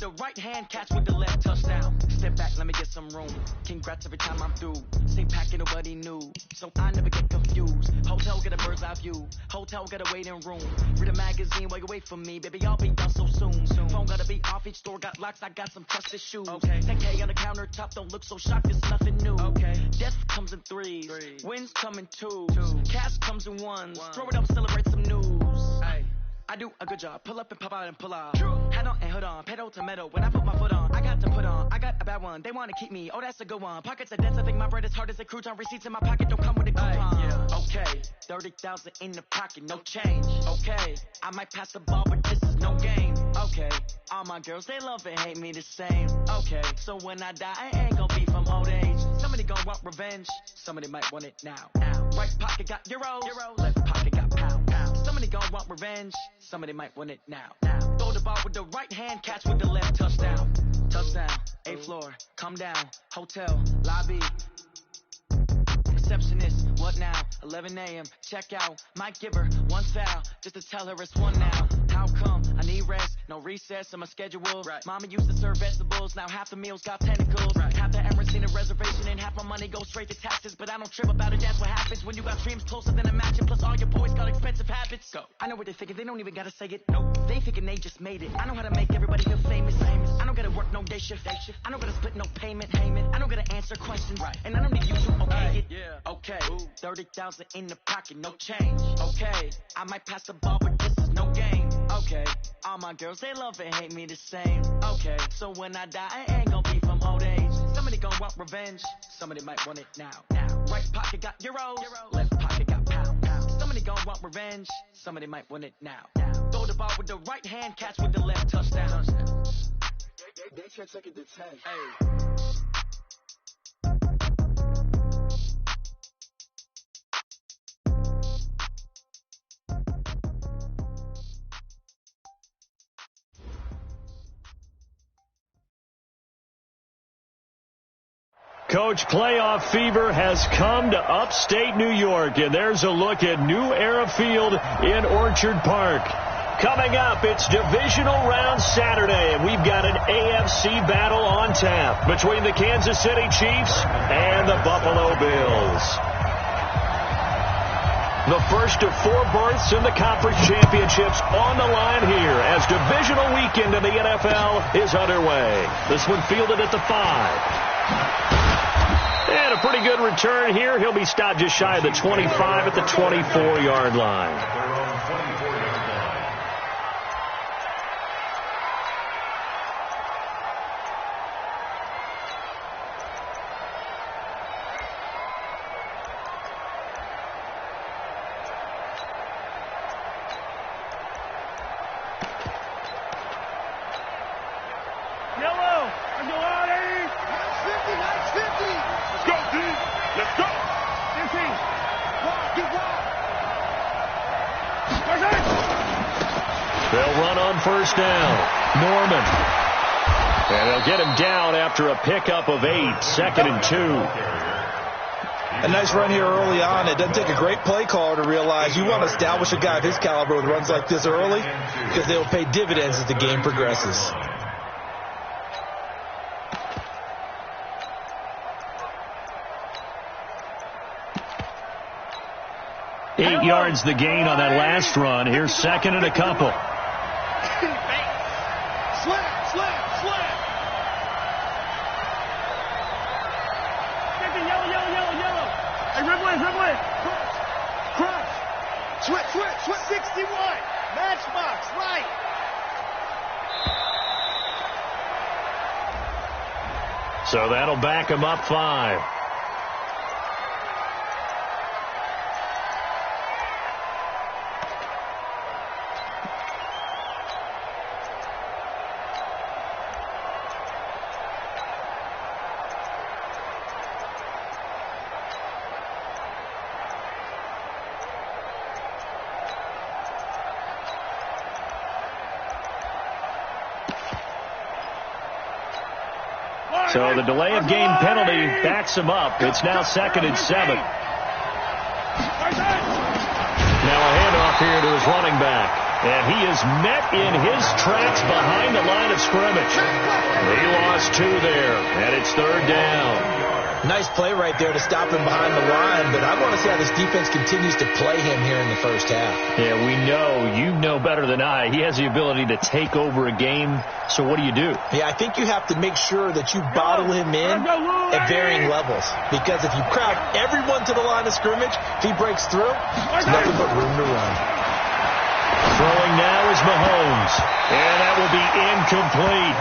the right hand, catch with the left, touchdown. Step back, let me get some room. Congrats every time I'm through. Same packet, nobody knew, so I never get confused. Hotel, get a bird's eye view. Hotel, get a waiting room. Read a magazine while you wait for me, baby, I'll be done so soon. Phone gotta be off, each store got locks, I got some trusted shoes. 10K on the countertop, don't look so shocked, it's nothing new. Death comes in threes, wins come in twos, cash comes in ones. Throw it up, celebrate some news. I do a good job, pull up and pop out and pull out. Head on and hood on, pedal to metal. When I put my foot on, I got to put on. I got a bad one, they wanna keep me, oh that's a good one. Pockets are dense, I think my bread is hard as a crouton. Receipts in my pocket don't come with a coupon. Okay, 30,000 in the pocket, no change. Okay, I might pass the ball, but this is no game. Okay, all my girls, they love and hate me the same. Okay, so when I die, I ain't gon' be from old age. Somebody gon' want revenge, somebody might want it now. Right pocket got euros, left pocket got pound. Somebody gon' want revenge, somebody might want it now. Throw the ball with the right hand, catch with the left, touchdown. Touchdown, 8th floor, come down, hotel, lobby. Receptionist, what now? 11 a.m. check out. Might give her one foul just to tell her it's one now. How come? I need rest, no recess on my schedule. Mama used to serve vegetables, now half the meals got tentacles. Half the errands in a reservation and half my money goes straight to taxes. But I don't trip about it, that's what happens when you got dreams closer than a match. And plus all your boys got expensive habits. Go. I know what they're thinking, they don't even gotta say it. Nope. They thinking they just made it. I know how to make everybody feel famous. I don't gotta work no day shift. I don't gotta split no payment. I don't gotta answer questions. And I don't need you to okay it. Okay, 30,000 in the pocket, no change. Okay, I might pass the ball, but this is no game. Okay, all my girls, they love and hate me the same. Okay, so when I die, I ain't gon' be from old age. Somebody gon' want revenge, somebody might want it now. Right pocket got euros, left pocket got pound. Somebody gon' want revenge, somebody might want it now. Throw the ball with the right hand, catch with the left, touchdown. They can't take it to 10. Coach, playoff fever has come to upstate New York, and there's a look at New Era Field in Orchard Park. Coming up, it's divisional round Saturday, and we've got an AFC battle on tap between the Kansas City Chiefs and the Buffalo Bills. The first of 4 berths in the conference championships on the line here as divisional weekend in the NFL is underway. This one fielded at the 5. And a pretty good return here. He'll be stopped just shy of the 25 at the 24-yard line. First down, Norman. And they'll get him down after a pickup of 8, 2nd and 2. A nice run here early on. It doesn't take a great play caller to realize you want to establish a guy of his caliber with runs like this early because they will pay dividends as the game progresses. Eight yards the gain on that last run. Here's 2nd and a couple. Switch, 61, matchbox, right. So that'll back him up 5. So the delay of game penalty backs him up. It's now 2nd and 7. Now a handoff here to his running back. And he is met in his tracks behind the line of scrimmage. He lost 2 there, and it's 3rd down. Nice play right there to stop him behind the line, but I want to see how this defense continues to play him here in the first half. Yeah, we know, you know better than I, he has the ability to take over a game, so what do you do? Yeah, I think you have to make sure that you bottle him in at varying levels, because if you crowd everyone to the line of scrimmage, if he breaks through, there's nothing but room to run. Throwing now is Mahomes, and that will be incomplete.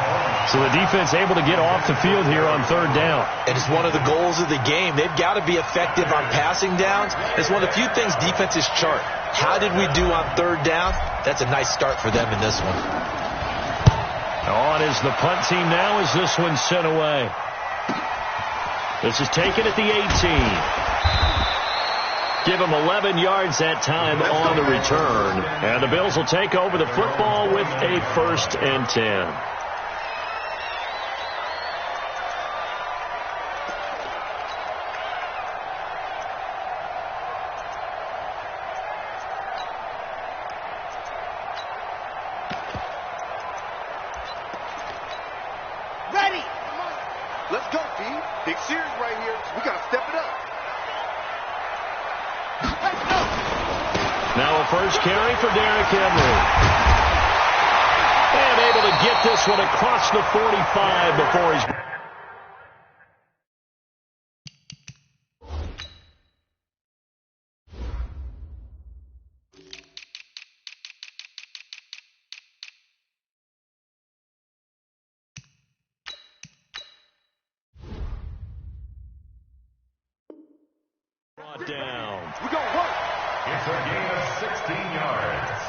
So the defense able to get off the field here on 3rd down. And it's one of the goals of the game. They've got to be effective on passing downs. It's one of the few things defenses chart. How did we do on 3rd down? That's a nice start for them in this one. On is the punt team now as this one's sent away. This is taken at the 18. Give him 11 yards that time on the return. And the Bills will take over the football with a 1st and 10. Ready! Let's go, D. Big series right here. We got to step it up. Now a first carry for Derrick Henry. And able to get this one across the 45 before he's... brought down. We're going to work. It's a gain of 16 yards.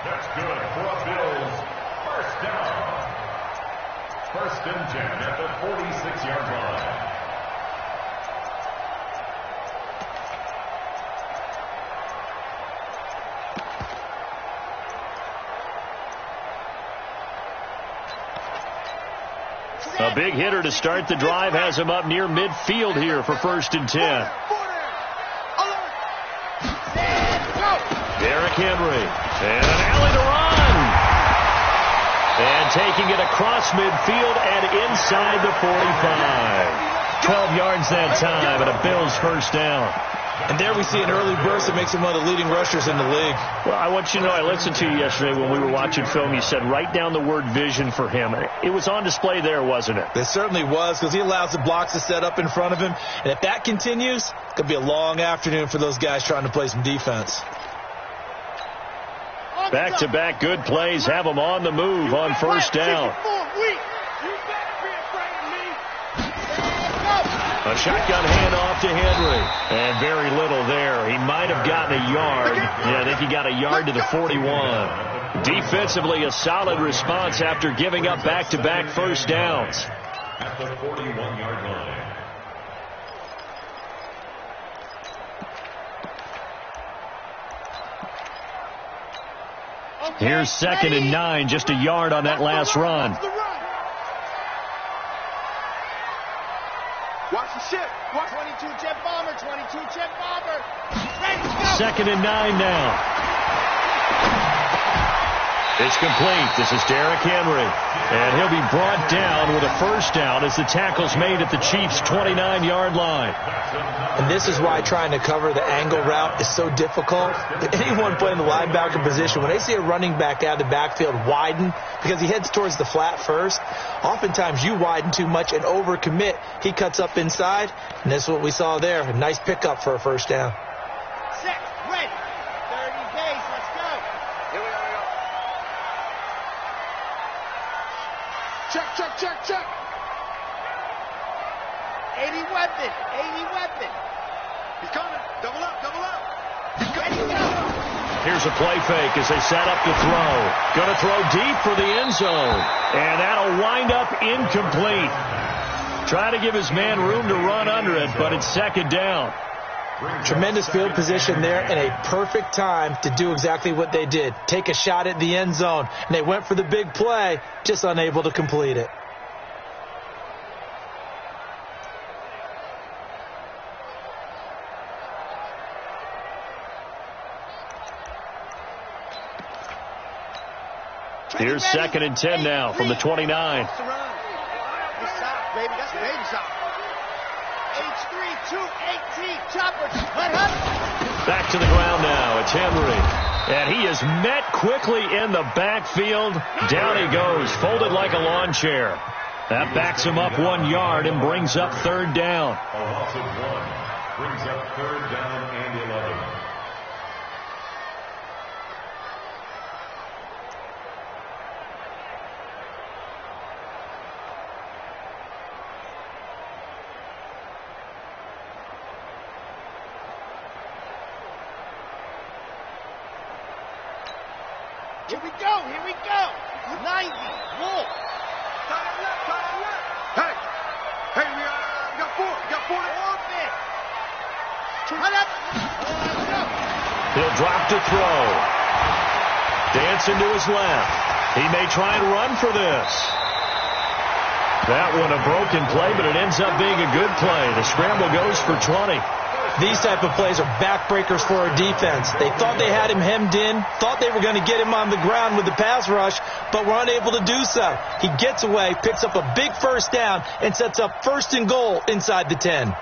That's good for a Bills first down. 1st and 10 at the 46-yard line. A big hitter to start the drive has him up near midfield here for 1st and 10. Derrick Henry, and an alley to run. And taking it across midfield and inside the 45. 12 yards that time, and a Bills first down. And there we see an early burst that makes him one of the leading rushers in the league. Well, I want you to know, I listened to you yesterday when we were watching film. You said write down the word vision for him. It was on display there, wasn't it? It certainly was, because he allows the blocks to set up in front of him. And if that continues, it could be a long afternoon for those guys trying to play some defense. Back-to-back good plays have them on the move on first down. A shotgun handoff to Henry. And very little there. He might have gotten a yard. Yeah, I think he got a yard to the 41. Defensively, a solid response after giving up back-to-back first downs. At the 41-yard line. Here's 2nd and 9, just a yard on that last run. Watch the ship. Watch 22 jet bomber, 22 jet bomber. Ready to go. 2nd and 9 now. It's complete. This is Derrick Henry. And he'll be brought down with a first down as the tackle's made at the Chiefs' 29-yard line. And this is why trying to cover the angle route is so difficult. Anyone playing the linebacker position, when they see a running back out of the backfield widen, because he heads towards the flat first, oftentimes you widen too much and overcommit. He cuts up inside, and that's what we saw there. A nice pickup for a first down. Set, ready. 30 days, let's go. Here we go. Check, check, check, check. 80 weapon, 80 weapon. He's coming. Double up, double up. Ready to go. Here's a play fake as they set up to throw. Going to throw deep for the end zone. And that'll wind up incomplete. Trying to give his man room to run under it, but it's 2nd down. Tremendous field position there and a perfect time to do exactly what they did. Take a shot at the end zone. And they went for the big play, just unable to complete it. Here's 2nd and 10 now from the 29. That's sock, baby. That's baby sock. H3, 218, chopper. Back to the ground now. It's Henry. And he is met quickly in the backfield. Down he goes, folded like a lawn chair. That backs him up 1 yard and brings up 3rd down. A loss of 1 brings up 3rd down and 11. Here we go, here we go. 90, Wolf. Hey, we got 4. We got 4. Orbit. Run up. He'll drop to throw. Dancing to his left. He may try and run for this. That one a broken play, but it ends up being a good play. The scramble goes for 20. These type of plays are backbreakers for our defense. They thought they had him hemmed in, thought they were going to get him on the ground with the pass rush, but were unable to do so. He gets away, picks up a big 1st down, and sets up 1st and goal inside the 10.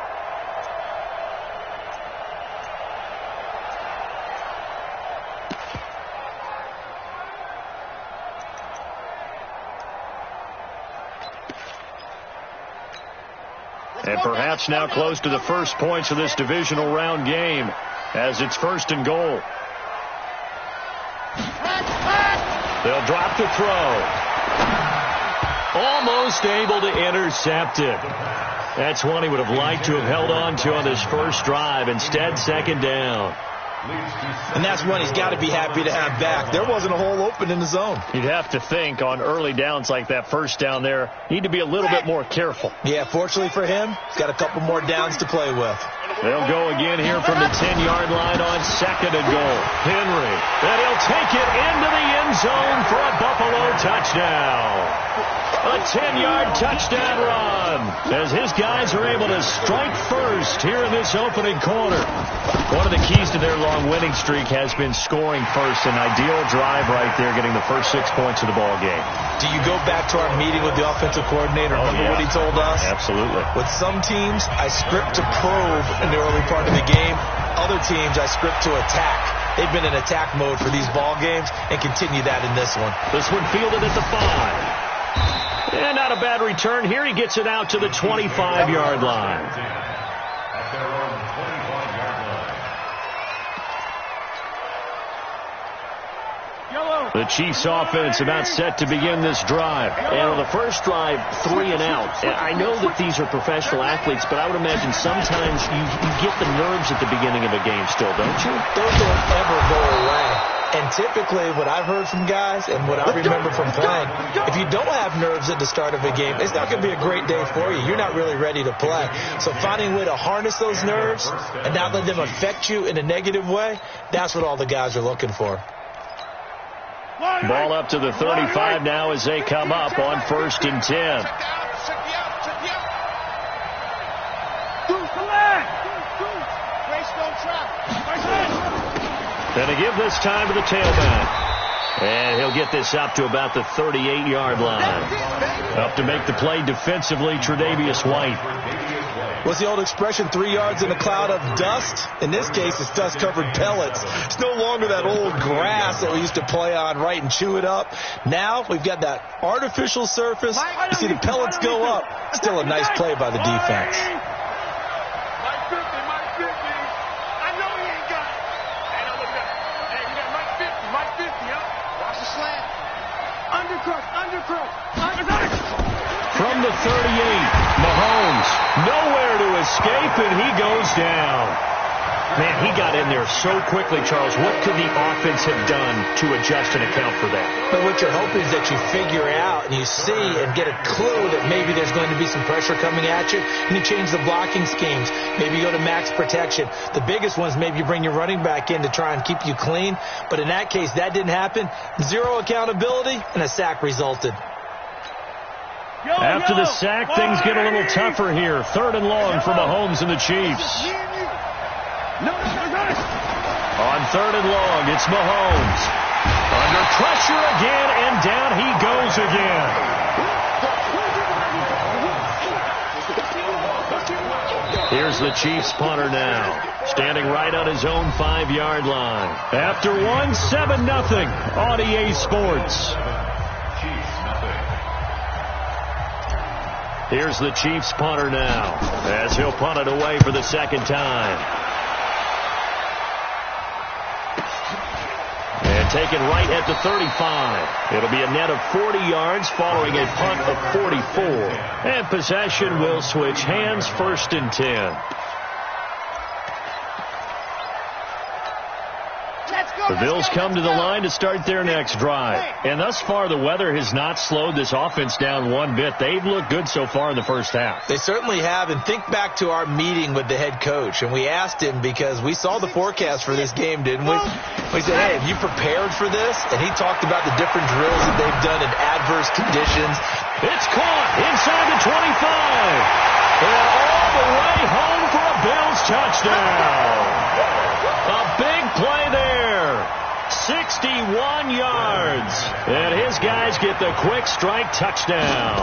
And perhaps now close to the first points of this divisional round game as it's 1st and goal. They'll drop to throw. Almost able to intercept it. That's one he would have liked to have held on to on this first drive. Instead, 2nd down. And that's one he's got to be happy to have back. There wasn't a hole open in the zone. You'd have to think on early downs like that 1st down there, need to be a little bit more careful. Yeah, fortunately for him, he's got a couple more downs to play with. They'll go again here from the 10-yard line on 2nd and goal. Henry, and he'll take it into the end zone for a Buffalo touchdown. A 10-yard touchdown run as his guys are able to strike first here in this opening quarter. One of the keys to their long winning streak has been scoring first. An ideal drive right there, getting the first 6 points of the ball game. Do you go back to our meeting with the offensive coordinator? Remember what he told us? Absolutely. With some teams, I script to probe in the early part of the game. Other teams, I script to attack. They've been in attack mode for these ball games and continue that in this one. This one fielded at the 5. And not a bad return here. He gets it out to the 25-yard line. At their own 25-yard line. The Chiefs offense about set to begin this drive. And on the first drive, 3 and out. And I know that these are professional athletes, but I would imagine sometimes you get the nerves at the beginning of a game still, don't you? Those don't ever go away. And typically, what I've heard from guys and what I remember from playing, if you don't have nerves at the start of a game, it's not going to be a great day for you. You're not really ready to play. So finding a way to harness those nerves and not let them affect you in a negative way, that's what all the guys are looking for. Ball up to the 35 now as they come up on 1st and 10. Then to give this time to the tailback. And he'll get this up to about the 38-yard line. Up to make the play defensively, Tre'Davious White. What's the old expression, 3 yards in a cloud of dust? In this case, it's dust-covered pellets. It's no longer that old grass that we used to play on, right, and chew it up. Now we've got that artificial surface. You see the pellets go up. Still a nice play by the defense. From the 38, Mahomes, nowhere to escape, and he goes down. Man, he got in there so quickly, Charles. What could the offense have done to adjust and account for that? But what you're hoping is that you figure out and you see and get a clue that maybe there's going to be some pressure coming at you, and you change the blocking schemes. Maybe you go to max protection. The biggest ones, maybe you bring your running back in to try and keep you clean. But in that case, that didn't happen. Zero accountability, and a sack resulted. After the sack, things get a little tougher here. 3rd and long for Mahomes and the Chiefs. On 3rd and long, it's Mahomes. Under pressure again, and down he goes again. Here's the Chiefs punter now, standing right on his own 5-yard line. After one, 7-0 on EA Sports. Here's the Chiefs punter now, as he'll punt it away for the second time. And taken right at the 35. It'll be a net of 40 yards following a punt of 44. And possession will switch hands, 1st and 10. The Bills come to the line to start their next drive. And thus far, the weather has not slowed this offense down one bit. They've looked good so far in the first half. They certainly have. And think back to our meeting with the head coach. And we asked him, because we saw the forecast for this game, didn't we? We said, hey, have you prepared for this? And he talked about the different drills that they've done in adverse conditions. It's caught inside the 25. And all the way home for a Bills touchdown. A big play there. 61 yards. And his guys get the quick strike touchdown.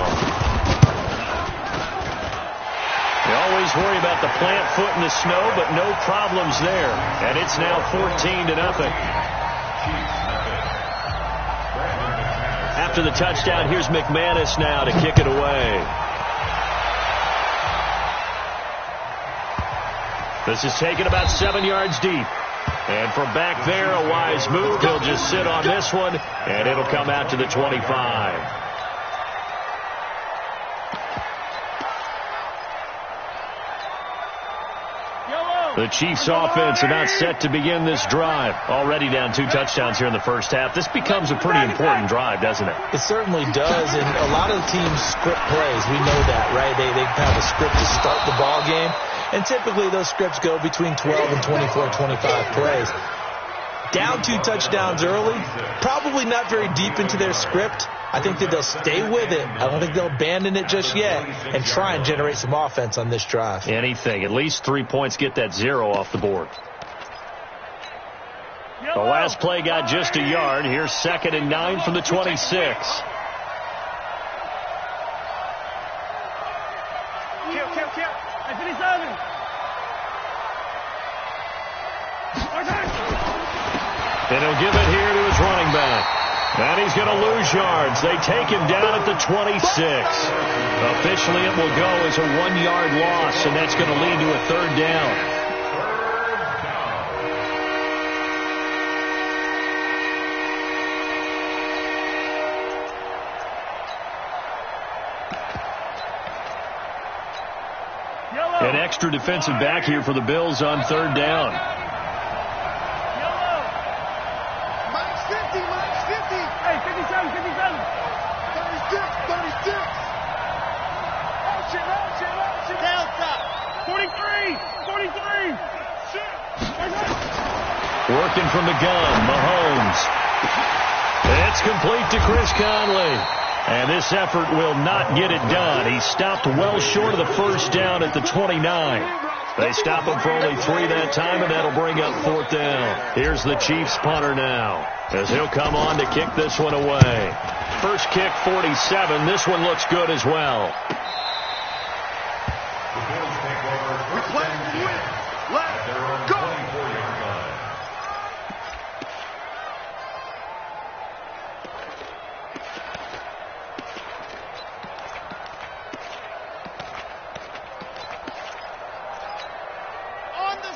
You always worry about the plant foot in the snow, but no problems there. And it's now 14-0. After the touchdown, here's McManus now to kick it away. This is taken about 7 yards deep. And from back there, a wise move. He'll just sit on this one, and it'll come out to the 25. The Chiefs offense are not set to begin this drive. Already down 2 touchdowns here in the first half. This becomes a pretty important drive, doesn't it? It certainly does, and a lot of the teams script plays. We know that, right? They have a script to start the ball game, and typically those scripts go between 12 and 24, 25 plays. Down 2 touchdowns early, probably not very deep into their script. I think that they'll stay with it. I don't think they'll abandon it just yet and try and generate some offense on this drive. Anything. At least 3 points, get that 0 off the board. The last play got just a yard. Here's 2nd and 9 from the 26. And he'll give it here to his running back. And he's going to lose yards. They take him down at the 26. Officially, it will go as a 1-yard loss, and that's going to lead to a 3rd down. An extra defensive back here for the Bills on 3rd down. Working from the gun, Mahomes. It's complete to Chris Conley. And this effort will not get it done. He stopped well short of the 1st down at the 29. They stop him for only 3 that time, and that'll bring up 4th down. Here's the Chiefs punter now, as he'll come on to kick this one away. First kick, 47. This one looks good as well.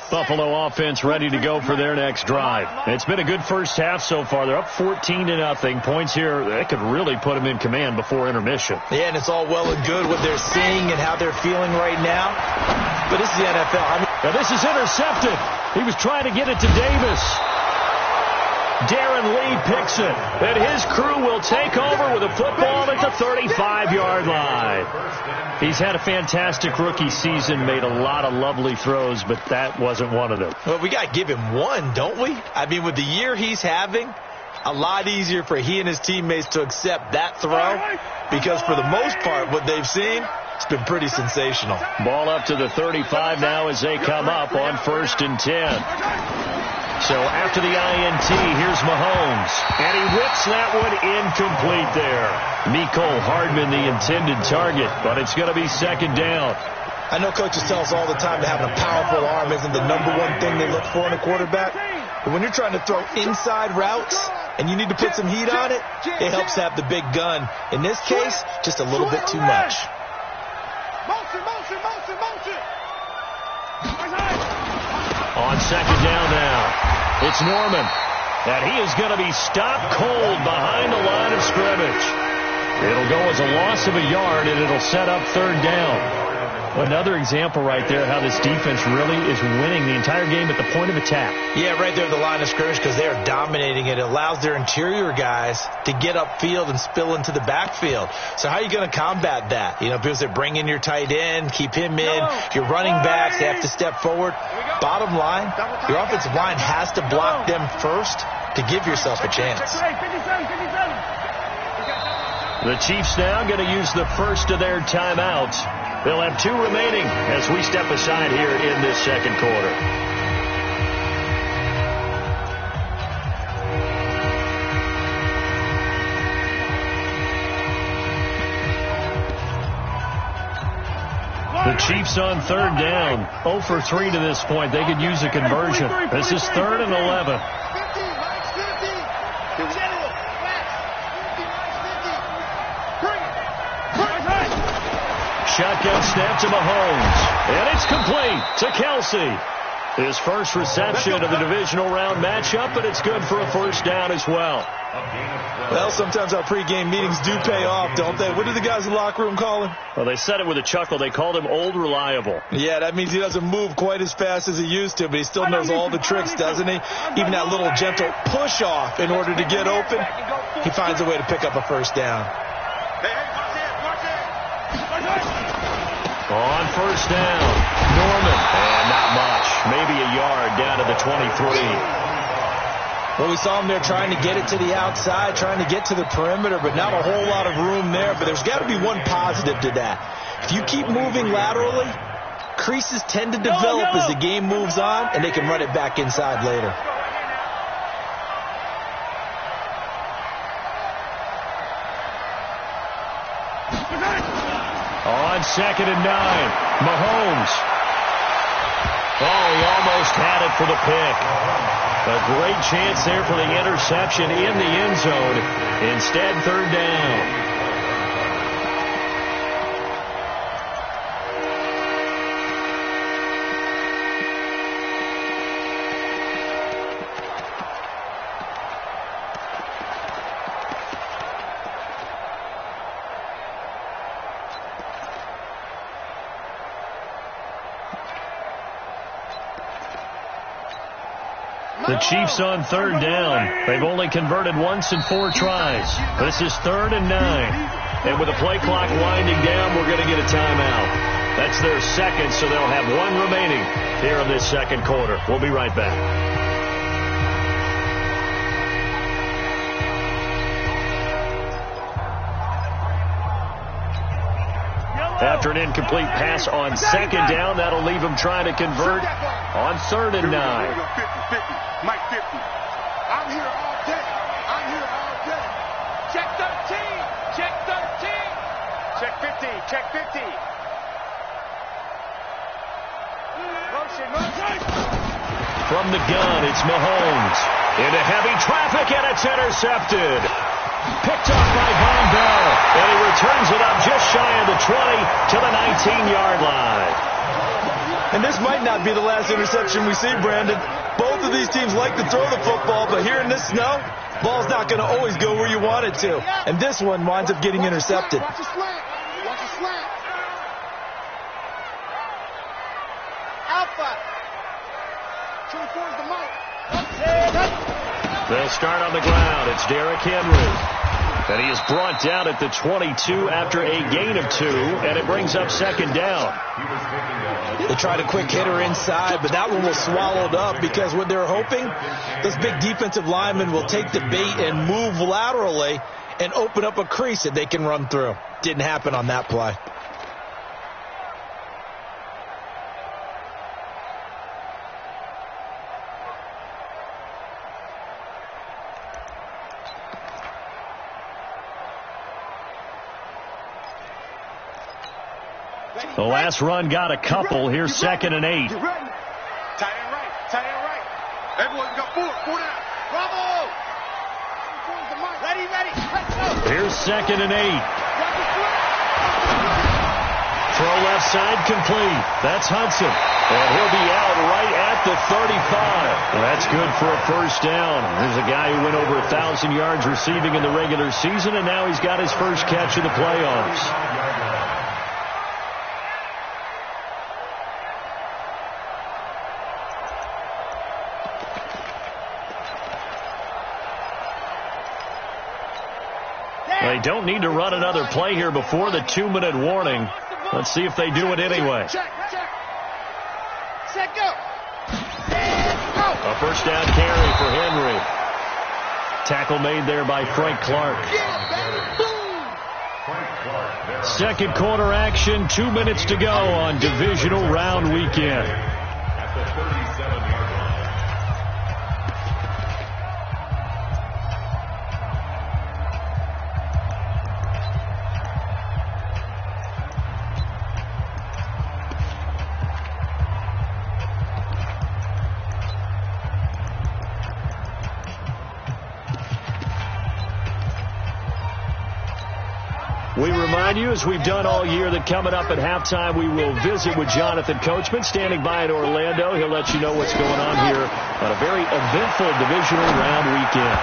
Buffalo offense ready to go for their next drive. It's been a good first half so far. They're up 14-0. Points here, that could really put them in command before intermission. Yeah, and it's all well and good what they're seeing and how they're feeling right now. But this is the NFL. Now this is intercepted. He was trying to get it to Davis. Darren Lee picks it, and his crew will take over with a football at the 35-yard line. He's had a fantastic rookie season, made a lot of lovely throws, but that wasn't one of them. Well, we got to give him one, don't we? I mean, with the year he's having, a lot easier for he and his teammates to accept that throw, because for the most part, what they've seen, it's been pretty sensational. Ball up to the 35 now as they come up on 1st and 10. So after the INT, here's Mahomes. And he whips that one incomplete there. Mecole Hardman, the intended target, but it's going to be second down. I know coaches tell us all the time that having a powerful arm isn't the number one thing they look for in a quarterback. But when you're trying to throw inside routes and you need to put some heat on it, it helps to have the big gun. In this case, just a little bit too much. On second down now, it's Norman. And he is going to be stopped cold behind the line of scrimmage. It'll go as a loss of a yard, and it'll set up third down. Another example right there how this defense really is winning the entire game at the point of attack. Yeah, right there at the line of scrimmage because they are dominating it. It allows their interior guys to get upfield and spill into the backfield. So how are you going to combat that? You know, because they bring in your tight end, keep him in. Your running backs, they have to step forward. Bottom line, your offensive line has to block them first to give yourself a chance. The Chiefs now going to use the first of their timeouts. They'll have 2 remaining as we step aside here in this second quarter. The Chiefs on third down. 0 for 3 to this point. They could use a conversion. This is 3rd and 11. Shotgun snap to Mahomes. And it's complete to Kelsey. His first reception of the divisional round matchup, but it's good for a first down as well. Well, sometimes our pregame meetings do pay off, don't they? What do the guys in the locker room call him? Well, they said it with a chuckle. They called him Old Reliable. Yeah, that means he doesn't move quite as fast as he used to, but he still knows all the tricks, doesn't he? Even that little gentle push-off in order to get open, he finds a way to pick up a first down. On first down, Norman. And not much. Maybe a yard down to the 23. Well, we saw him there trying to get it to the outside, trying to get to the perimeter, but not a whole lot of room there. But there's got to be one positive to that. If you keep moving laterally, creases tend to develop as the game moves on, and they can run it back inside later. On 2nd and 9, Mahomes. Oh, he almost had it for the pick. A great chance there for the interception in the end zone. Instead, 3rd down. The Chiefs on 3rd down. They've only converted once in 4 tries. This is 3rd and 9. And with the play clock winding down, we're going to get a timeout. That's their second, so they'll have 1 remaining here in this second quarter. We'll be right back. After an incomplete pass on 2nd down, that'll leave them trying to convert on 3rd and 9. Mike 50. I'm here all day. I'm here all day. Check 13. Check 13. Check 50. Check 50. Motion, motion. From the gun, it's Mahomes. Into heavy traffic, and it's intercepted. Picked off by Von Bell. And he returns it up just shy of the 20 to the 19-yard line. And this might not be the last interception we see, Brandon. Both of these teams like to throw the football, but here in this snow, ball's not going to always go where you want it to. And this one winds up getting intercepted. Watch the slant. Watch the slant. Alpha. 24 is the mic. They'll start on the ground. It's Derrick Henry. And he is brought down at the 22 after a gain of 2, and it brings up 2nd down. They tried a quick hitter inside, but that one was swallowed up because what they're hoping, those big defensive linemen will take the bait and move laterally and open up a crease that they can run through. Didn't happen on that play. The last run got a couple. Here's 2nd and 8. Tight end right. Tight end right. Everyone got four down. Bravo! Ready. Let's go. Here's 2nd and 8. Throw left side complete. That's Hudson. And he'll be out right at the 35. That's good for a first down. There's a guy who went over 1,000 yards receiving in the regular season, and now he's got his first catch in the playoffs. They don't need to run another play here before the 2-minute warning. Let's see if they do it anyway. Check. Set, go. A first down carry for Henry. Tackle made there by Frank Clark. Second quarter action, 2 minutes to go on divisional round weekend. At the 37-yard line. We remind you, as we've done all year, that coming up at halftime, we will visit with Jonathan Coachman, standing by in Orlando. He'll let you know what's going on here on a very eventful divisional round weekend.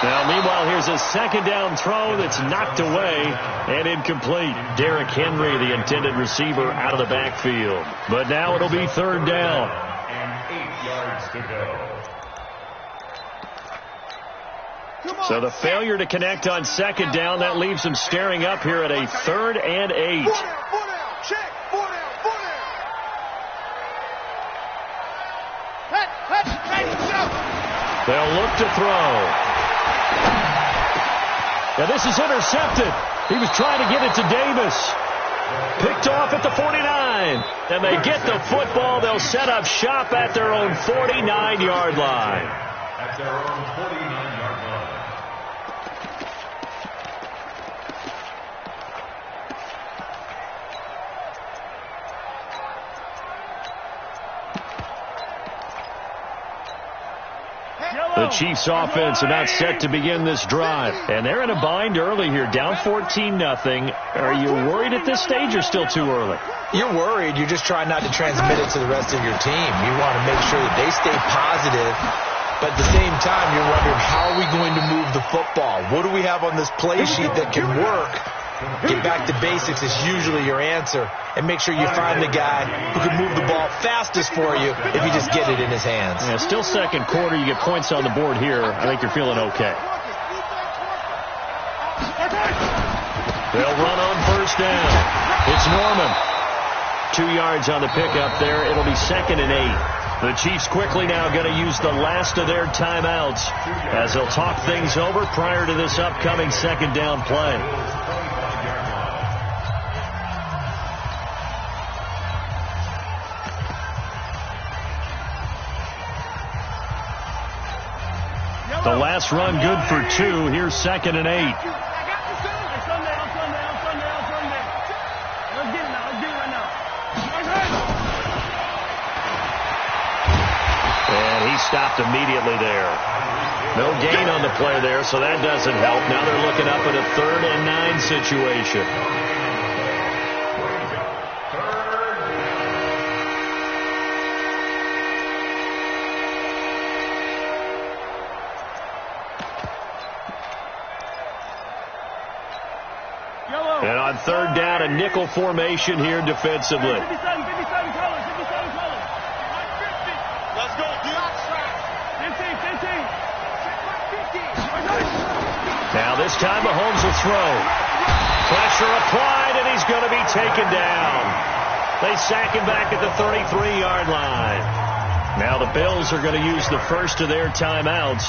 Now, meanwhile, here's a second down throw that's knocked away and incomplete. Derrick Henry, the intended receiver, out of the backfield. But now it'll be third down. And 8 yards to go. So the failure to connect on second down, that leaves them staring up here at a 3rd and 8. Four down. Check. Four down. Hey, go. They'll look to throw. Now this is intercepted. He was trying to get it to Davis. Picked off at the 49. And they get the football. They'll set up shop at their own 49-yard line. At their own 49-yard line. The Chiefs offense are not set to begin this drive. And they're in a bind early here, down 14-0. Are you worried at this stage or still too early? You're worried. You're just trying not to transmit it to the rest of your team. You want to make sure that they stay positive. But at the same time, you're wondering, how are we going to move the football? What do we have on this play sheet that can work? Get back to basics is usually your answer. And make sure you find the guy who can move the ball fastest for you if you just get it in his hands. Yeah, still second quarter. You get points on the board here. I think you're feeling okay. They'll run on first down. It's Norman. 2 yards on the pickup there. It'll be 2nd and 8. The Chiefs quickly now going to use the last of their timeouts as they'll talk things over prior to this upcoming second down play. The last run good for 2. Here's 2nd and 8. And he stopped immediately there. No gain on the play there, so that doesn't help. Now they're looking up at a 3rd and 9 situation. And on third down, a nickel formation here defensively. 57 colors. Let's go, dude. 15. Now this time Mahomes will throw. Pressure applied, and he's going to be taken down. They sack him back at the 33-yard line. Now the Bills are going to use the first of their timeouts,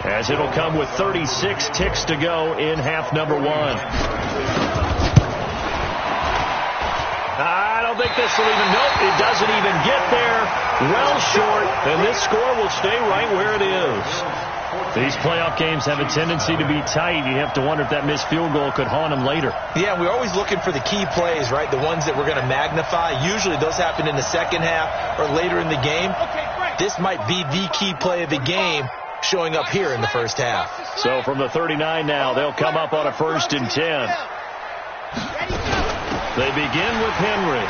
as it'll come with 36 ticks to go in half number 1. I don't think this will even, nope, it doesn't even get there. Well short, and this score will stay right where it is. These playoff games have a tendency to be tight. You have to wonder if that missed field goal could haunt them later. Yeah, we're always looking for the key plays, right? The ones that we're going to magnify. Usually those happen in the second half or later in the game. This might be the key play of the game showing up here in the first half. So from the 39 now, they'll come up on a 1st and 10. They begin with Henry.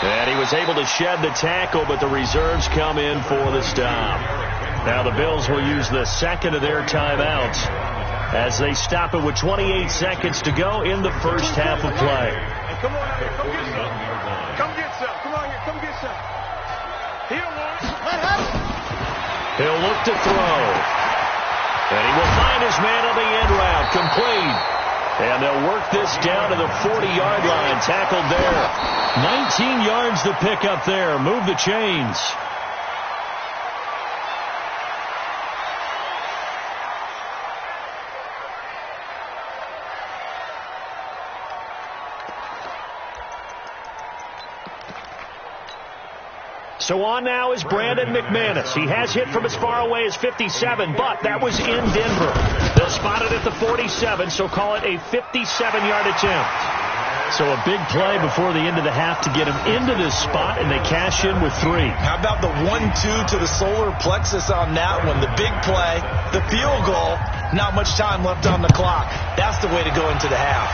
And he was able to shed the tackle, but the reserves come in for the stop. Now the Bills will use the second of their timeouts as they stop it with 28 seconds to go in the first half of play. Hey, come on out here. Come get some. Come get some. Come on here. Come get some. Here, one. He'll look to throw. And he will find his man on the end route. Complete. And they'll work this down to the 40-yard line. Tackled there. 19 yards to pick up there. Move the chains. So on now is Brandon McManus. He has hit from as far away as 57, but that was in Denver. They'll spot it at the 47, so call it a 57-yard attempt. So a big play before the end of the half to get him into this spot, and they cash in with 3. How about the 1-2 to the solar plexus on that one? The big play, the field goal, not much time left on the clock. That's the way to go into the half.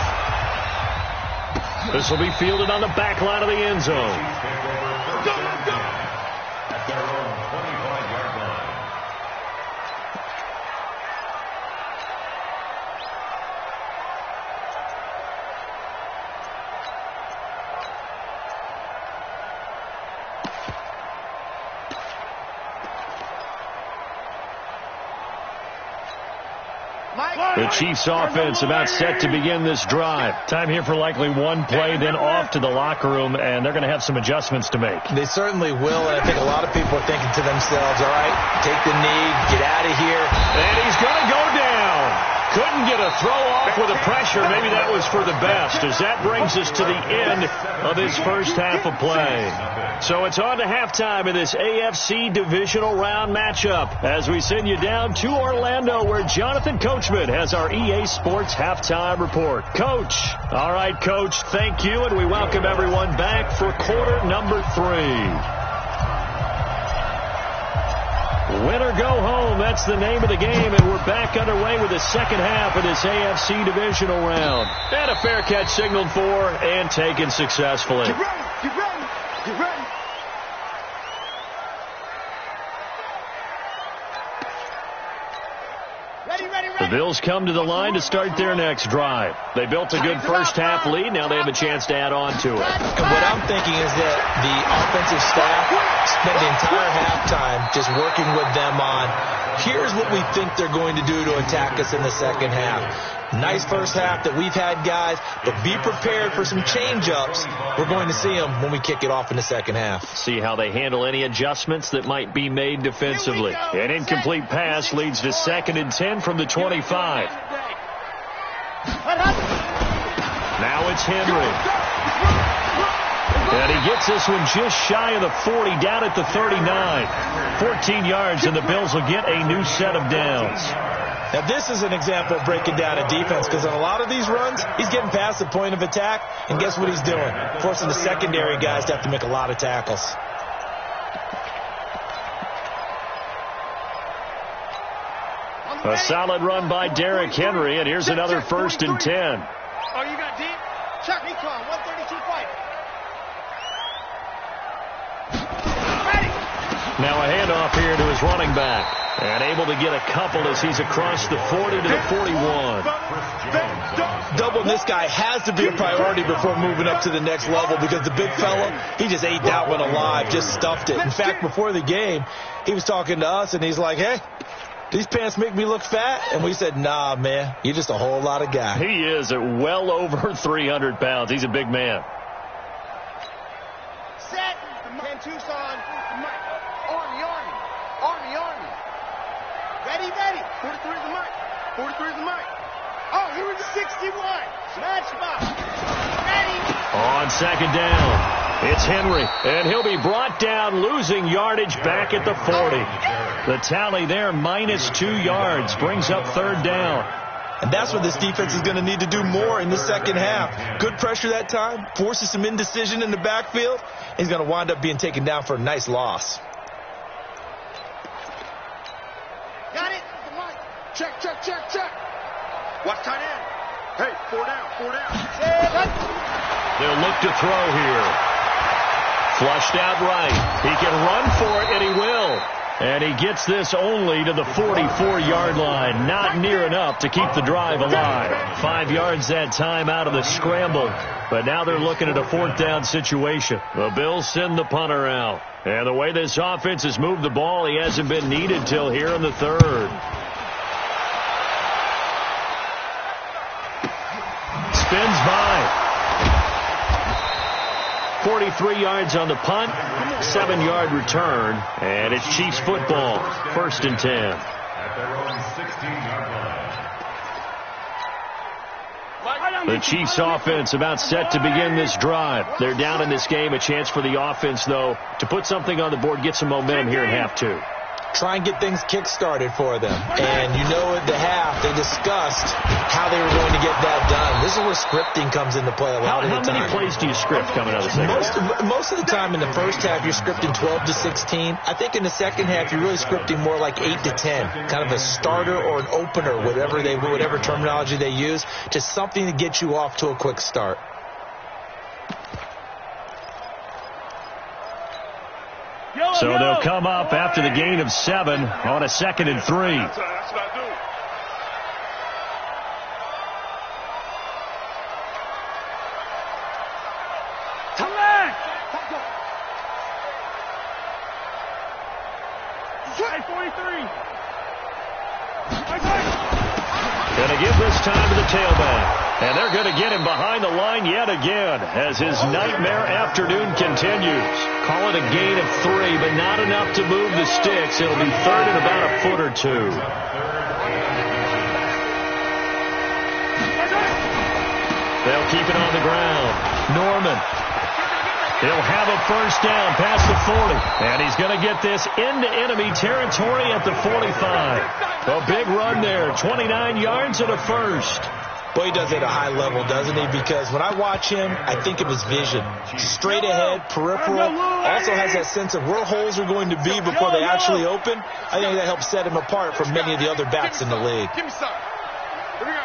This will be fielded on the back line of the end zone. At their own 25-yard line. The Chiefs offense about set to begin this drive. Time here for likely one play, then off to the locker room, and they're going to have some adjustments to make. They certainly will, and I think a lot of people are thinking to themselves, all right, take the knee, get out of here. And he's going to go down. Couldn't get a throw off with the pressure. Maybe that was for the best, as that brings us to the end of this first half of play. So it's on to halftime in this AFC divisional round matchup as we send you down to Orlando, where Jonathan Coachman has our EA Sports halftime report. Coach. All right, Coach, thank you, and we welcome everyone back for quarter number 3. Win or go home, that's the name of the game, and we're back underway with the second half of this AFC divisional round. And a fair catch signaled for and taken successfully. Get ready, get ready, get ready. The Bills come to the line to start their next drive. They built a good first half lead. Now they have a chance to add on to it. And what I'm thinking is that the offensive staff spent the entire halftime just working with them on, here's what we think they're going to do to attack us in the second half. Nice first half that we've had, guys, but be prepared for some change-ups. We're going to see them when we kick it off in the second half. See how they handle any adjustments that might be made defensively. An incomplete pass leads to 2nd and 10 from the 25. Now it's Henry. And he gets this one just shy of the 40, down at the 39. 14 yards, and the Bills will get a new set of downs. Now, this is an example of breaking down a defense, because on a lot of these runs, he's getting past the point of attack, and guess what he's doing? Forcing the secondary guys to have to make a lot of tackles. A solid run by Derrick Henry, and here's another 1st and 10. Oh, you got deep? Chuck, he called 132 fight. Now a handoff here to his running back. And able to get a couple as he's across the 40 to the 41. Doubling this guy has to be a priority before moving up to the next level, because the big fella, he just ate that one alive, just stuffed it. In fact, before the game, he was talking to us, and he's like, hey, these pants make me look fat? And we said, nah, man, you're just a whole lot of guy. He is at well over 300 pounds. He's a big man. Set. 10 Tucson. Army. Ready. 43 is the mark. 43 is the mark. Oh, here is the 61. Matchbox. Ready. On 2nd down. It's Henry, and he'll be brought down, losing yardage back at the 40. The tally there, -2 yards, brings up third down. And that's what this defense is going to need to do more in the second half. Good pressure that time, forces some indecision in the backfield. He's going to wind up being taken down for a nice loss. Got it. Check. Watch tight end. Hey, 4 down. They'll look to throw here. Flushed out right. He can run for it, and he will. And he gets this only to the 44-yard line. Not near enough to keep the drive alive. 5 yards that time out of the scramble. But now they're looking at a 4th down situation. The Bills send the punter out. And the way this offense has moved the ball, he hasn't been needed till here in the 3rd. Spins by. 43 yards on the punt, 7-yard return, and it's Chiefs football, 1st and 10. At their own 16-yard line. The Chiefs offense about set to begin this drive. They're down in this game. A chance for the offense, though, to put something on the board, get some momentum here in half 2. Try and get things kick-started for them. And you know at the half, they discussed how they were going to get that done. This is where scripting comes into play a lot of the time. How many plays do you script coming out of the second half? Most of the time in the first half, you're scripting 12 to 16. I think in the second half, you're really scripting more like 8 to 10. Kind of a starter or an opener, whatever terminology they use. Just something to get you off to a quick start. So they'll come up after the gain of 7 on a 2nd and 3. That's what I do. Come back. 43. Going to give this time to the tailback. And they're going to get him behind the line yet again as his nightmare afternoon continues. Call it a gain of 3, but not enough to move the sticks. It'll be 3rd and about a foot or 2. They'll keep it on the ground. Norman. He'll have a 1st down past the 40. And he's going to get this into enemy territory at the 45. A big run there. 29 yards and a 1st. Boy, he does it at a high level, doesn't he? Because when I watch him, I think of his vision. Straight ahead, peripheral. Also has that sense of where holes are going to be before they actually open. I think that helps set him apart from many of the other backs in the league. Give me some. Here we go.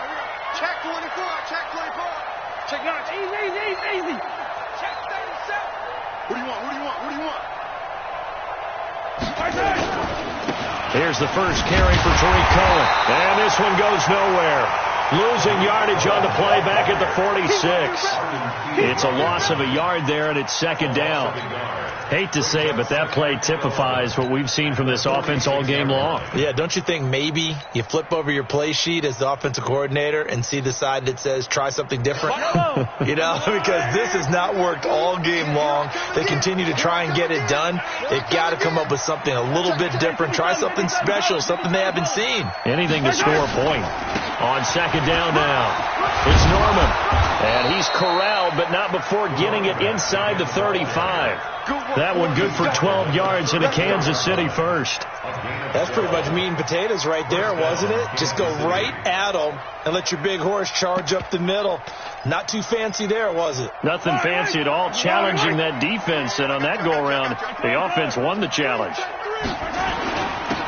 Check 24. Check 24. Check 9. Easy. Check 37. What do you want? Here's the first carry for Tariq Cohen. And this one goes nowhere. Losing yardage on the play back at the 46. It's a loss of a yard there, and it's 2nd down. Hate to say it, but that play typifies what we've seen from this offense all game long. Yeah, don't you think maybe you flip over your play sheet as the offensive coordinator and see the side that says try something different? Because this has not worked all game long. They continue to try and get it done. They've got to come up with something a little bit different. Try something special, something they haven't seen. Anything to score a point. On 2nd down now, it's Norman. And he's corralled, but not before getting it inside the 35. That one good for 12 yards in a Kansas City 1st. That's pretty much meat and potatoes right there, wasn't it? Just go right at them and let your big horse charge up the middle. Not too fancy there, was it? Nothing fancy at all, challenging that defense. And on that go-around, the offense won the challenge.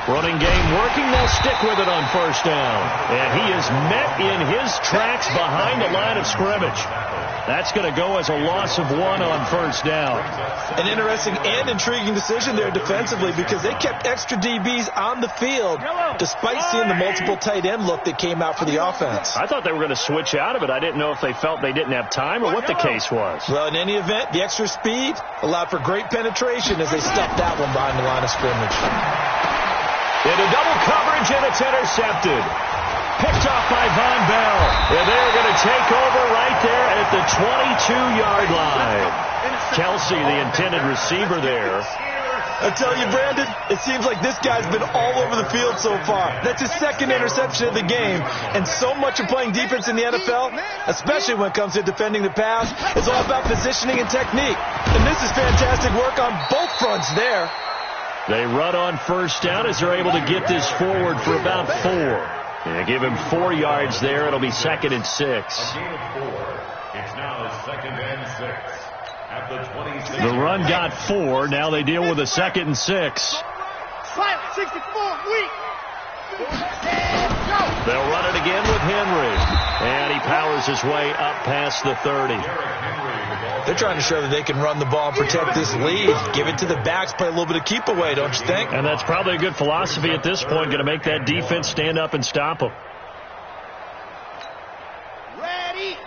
Running game working. They'll stick with it on 1st down. And he is met in his tracks behind the line of scrimmage. That's going to go as a loss of 1 on 1st down. An interesting and intriguing decision there defensively because they kept extra DBs on the field despite seeing the multiple tight end look that came out for the offense. I thought they were going to switch out of it. I didn't know if they felt they didn't have time or what the case was. Well, in any event, the extra speed allowed for great penetration as they stuffed that one behind the line of scrimmage. Into double coverage, and it's intercepted. Picked off by Von Bell. And they're going to take over right there at the 22-yard line. Kelsey, the intended receiver there. I tell you, Brandon, it seems like this guy's been all over the field so far. That's his second interception of the game. And so much of playing defense in the NFL, especially when it comes to defending the pass, is all about positioning and technique. And this is fantastic work on both fronts there. They run on first down as they're able to get this forward for about 4. Yeah, give him 4 yards there. It'll be 2nd and 6. A gain of 4. It's now 2nd and 6. At the 26. The run got 4. Now they deal with a 2nd and 6. Silent 64, weak. They'll run it again with Henry. And he powers his way up past the 30. They're trying to show that they can run the ball and protect this lead. Give it to the backs, play a little bit of keep away, don't you think? And that's probably a good philosophy at this point, going to make that defense stand up and stop them. Ready.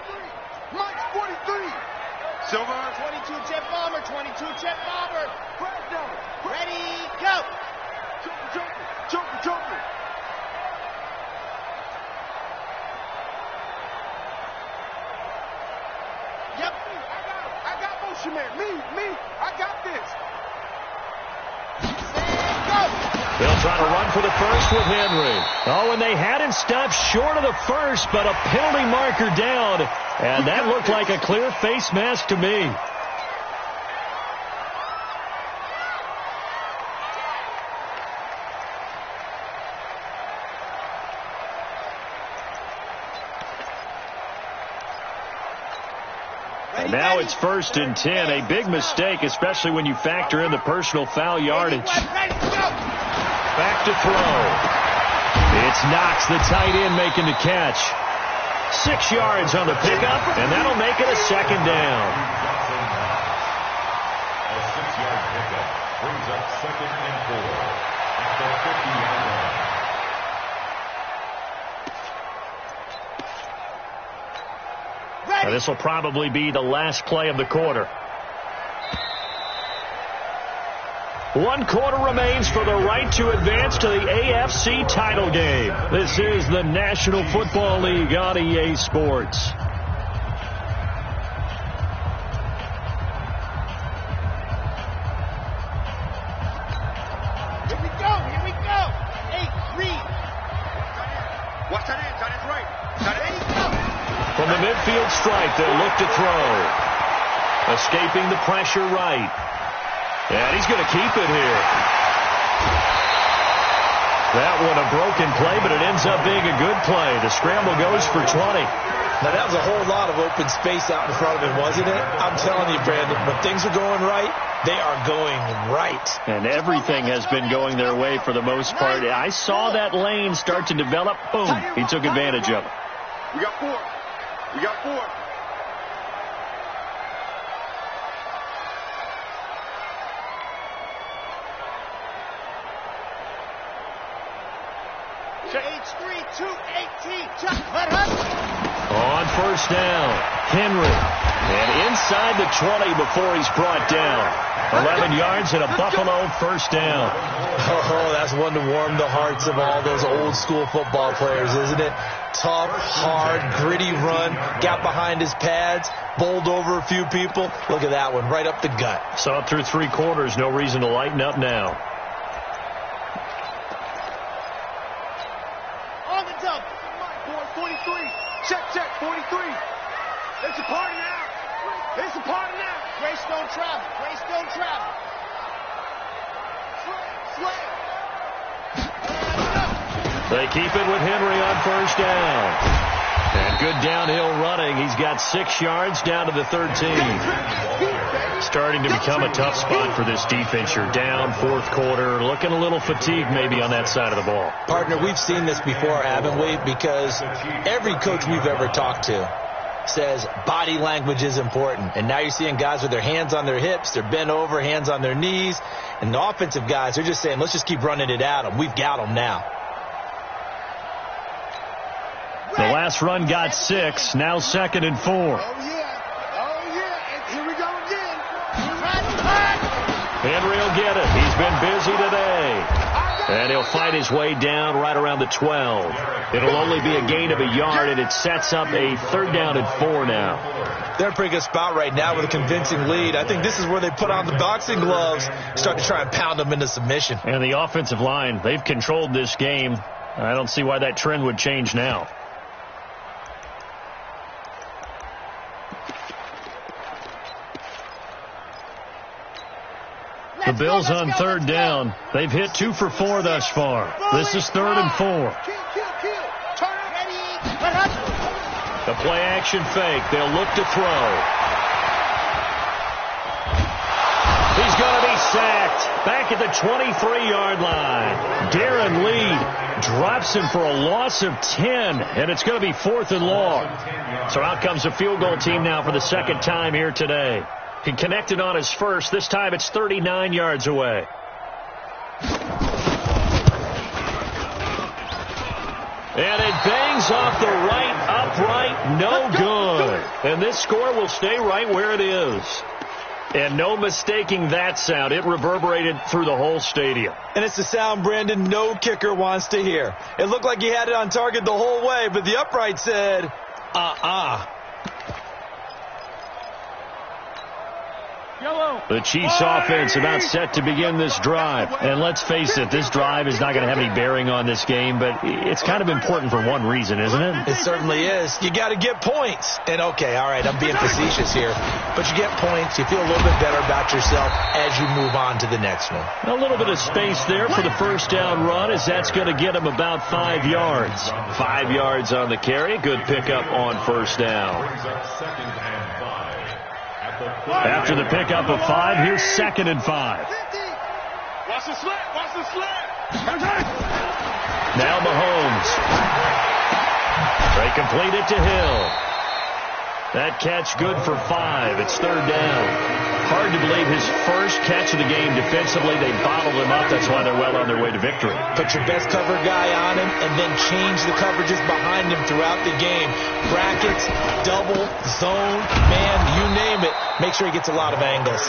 Mike 43. Silver. 22 jet bomber, 22 jet bomber. Ready, go. Jumper. Yep. I got motion man. Me. I got this. Go. They'll try to run for the first with Henry. Oh, and they had him stopped short of the first, but a penalty marker down. And that looked like a clear face mask to me. And now it's 1st and 10. A big mistake, especially when you factor in the personal foul yardage. Back to throw. It's Knox, the tight end, making the catch. 6 yards on the pickup, and that'll make it a 2nd down. A 6-yard pickup brings up 2nd and 4 at the 50-yard line. This will probably be the last play of the quarter. 1 quarter remains for the right to advance to the AFC title game. This is the National Football League on EA Sports. Here we go. 8-3. Watch that end. That is right. That is go. From the midfield stripe, they'll look to throw. Escaping the pressure right. And he's going to keep it here. That one a broken play, but it ends up being a good play. The scramble goes for 20. Now, that was a whole lot of open space out in front of him, wasn't it? I'm telling you, Brandon, when things are going right, they are going right. And everything has been going their way for the most part. I saw that lane start to develop. Boom. He took advantage of it. We got 4. On first down, Henry. And inside the 20 before he's brought down. 11 yards and a Buffalo first down. Oh, that's one to warm the hearts of all those old school football players, isn't it? Tough, hard, gritty run. Got behind his pads. Bowled over a few people. Look at that one, right up the gut. Saw it through 3 quarters. No reason to lighten up now. On the dump. 43. Check, 43. It's a party now. Greystone travel. They keep it with Henry on first down. And good downhill running. He's got 6 yards down to the 13. Starting to become a tough spot for this defense. You're down 4th quarter. Looking a little fatigued maybe on that side of the ball. Partner, we've seen this before, haven't we? Because every coach we've ever talked to says body language is important. And now you're seeing guys with their hands on their hips. They're bent over, hands on their knees. And the offensive guys are just saying, let's just keep running it at them. We've got them now. The last run got 6. Now 2nd and 4. Oh, yeah. And here we go again. Henry will get it. He's been busy today. And he'll fight his way down right around the 12. It'll only be a gain of a yard, and it sets up a 3rd down and 4 now. They're in a pretty good spot right now with a convincing lead. I think this is where they put on the boxing gloves, start to try and pound them into submission. And the offensive line, they've controlled this game. I don't see why that trend would change now. The Bills on 3rd down. They've hit 2 for 4 thus far. This is 3rd and 4. The play action fake. They'll look to throw. He's going to be sacked back at the 23-yard line. Darren Lee drops him for a loss of 10, and it's going to be 4th and long. So out comes a field goal team now for the 2nd time here today. He connected on his first. This time it's 39 yards away. And it bangs off the right upright. No good. And this score will stay right where it is. And no mistaking that sound. It reverberated through the whole stadium. And it's the sound, Brandon, no kicker wants to hear. It looked like he had it on target the whole way, but the upright said, The Chiefs offense about set to begin this drive. And let's face it, this drive is not going to have any bearing on this game, but it's kind of important for one reason, isn't it? It certainly is. You got to get points. And okay, all right, I'm being facetious here, but you get points, you feel a little bit better about yourself as you move on to the next one. A little bit of space there for the 1st down run, as that's going to get him about 5 yards. 5 yards on the carry. Good pickup on 1st down. After the pickup of 5, here's 2nd and 5. Watch the slant. Watch the slant. Now Mahomes. They complete it to Hill. That catch good for 5. It's 3rd down. Hard to believe his first catch of the game defensively. They bottled him up. That's why they're well on their way to victory. Put your best cover guy on him and then change the coverages behind him throughout the game. Brackets, double, zone, man, you name it. Make sure he gets a lot of angles.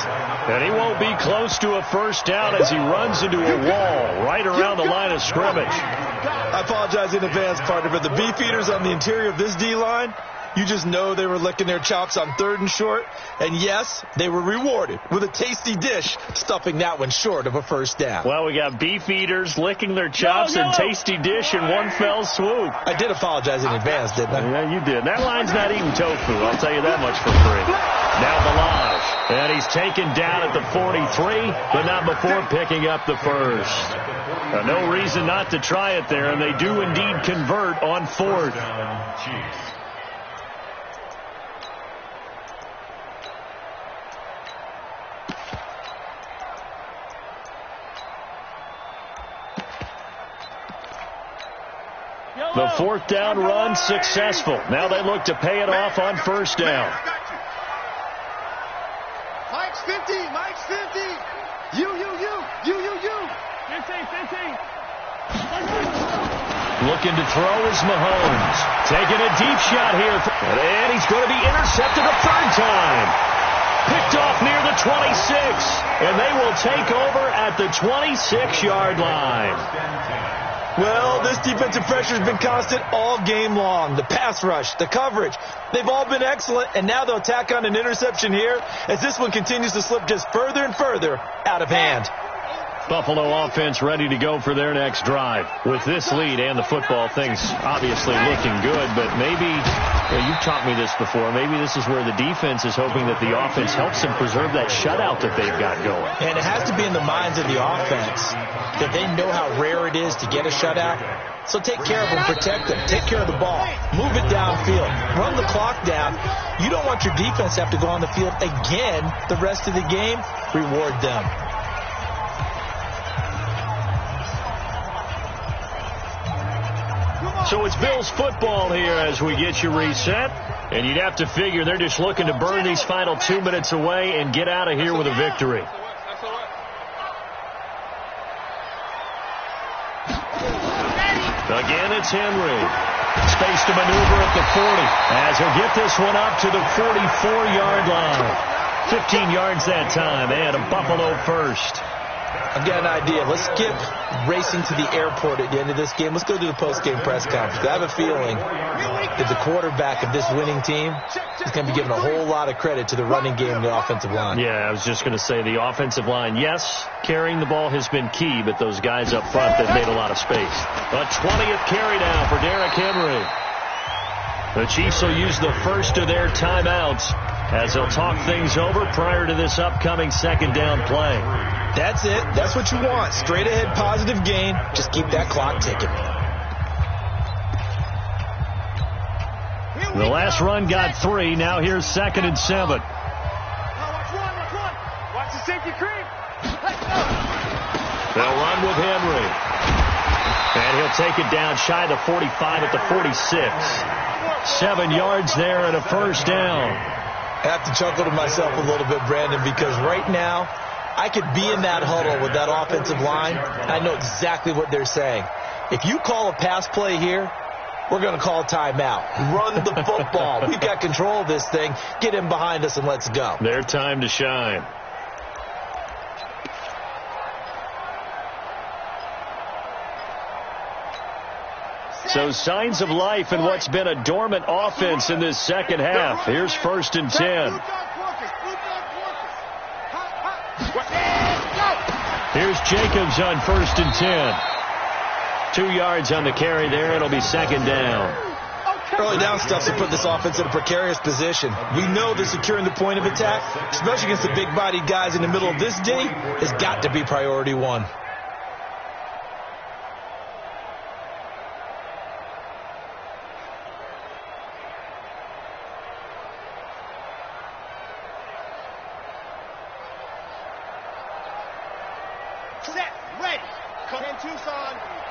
And he won't be close to a 1st down as he runs into a wall right around the line of scrimmage. I apologize in advance, partner, but the beefeaters on the interior of this D-line, you just know they were licking their chops on 3rd and short. And yes, they were rewarded with a tasty dish, stuffing that one short of a 1st down. Well, we got beef eaters licking their chops and tasty dish in one fell swoop. I did apologize in advance, didn't I? Yeah, you did. That line's not eating tofu, I'll tell you that much for free. Now Balaj. And he's taken down at the 43, but not before picking up the 1st. No reason not to try it there, and they do indeed convert on 4th. The 4th down run successful. Now they look to pay it off on 1st down. Mike's 50. Mike's 50. You. 15. Looking to throw is Mahomes. Taking a deep shot here. And he's going to be intercepted a 3rd time. Picked off near the 26. And they will take over at the 26-yard line. Well, this defensive pressure has been constant all game long. The pass rush, the coverage, they've all been excellent, and now they'll tack on an interception here as this one continues to slip just further and further out of hand. Buffalo offense ready to go for their next drive. With this lead and the football, things obviously looking good, but maybe, you've taught me this before, maybe this is where the defense is hoping that the offense helps them preserve that shutout that they've got going. And it has to be in the minds of the offense that they know how rare it is to get a shutout. So take care of them, protect them, take care of the ball, move it downfield, run the clock down. You don't want your defense to have to go on the field again the rest of the game. Reward them. So it's Bills football here as we get you reset. And you'd have to figure they're just looking to burn these final 2 minutes away and get out of here with a victory. Again, it's Henry. Space to maneuver at the 40 as he'll get this one up to the 44-yard line. 15 yards that time and a Buffalo 1st. I've got an idea. Let's skip racing to the airport at the end of this game. Let's go to the post-game press conference. I have a feeling that the quarterback of this winning team is going to be giving a whole lot of credit to the running game and the offensive line. Yeah, I was just going to say the offensive line, yes, carrying the ball has been key, but those guys up front that made a lot of space. A 20th carry now for Derrick Henry. The Chiefs will use the first of their timeouts as they'll talk things over prior to this upcoming second down play. That's it. That's what you want. Straight ahead positive gain. Just keep that clock ticking. The last run got 3. Now here's 2nd and 7. Watch the safety creep. They'll run with Henry. And he'll take it down shy of the 45 at the 46. 7 yards there and a first down. I have to chuckle to myself a little bit, Brandon, because right now I could be in that huddle with that offensive line. I know exactly what they're saying. If you call a pass play here, we're going to call a timeout. Run the football. We've got control of this thing. Get him behind us and let's go. Their time to shine. So signs of life in what's been a dormant offense in this second half. Here's 1st and 10. Here's Jacobs on 1st and 10. 2 yards on the carry there. It'll be 2nd down. Early down stuff to put this offense in a precarious position. We know that securing the point of attack, especially against the big-bodied guys in the middle of this day, has got to be priority one. Set, ready. Come in Tucson.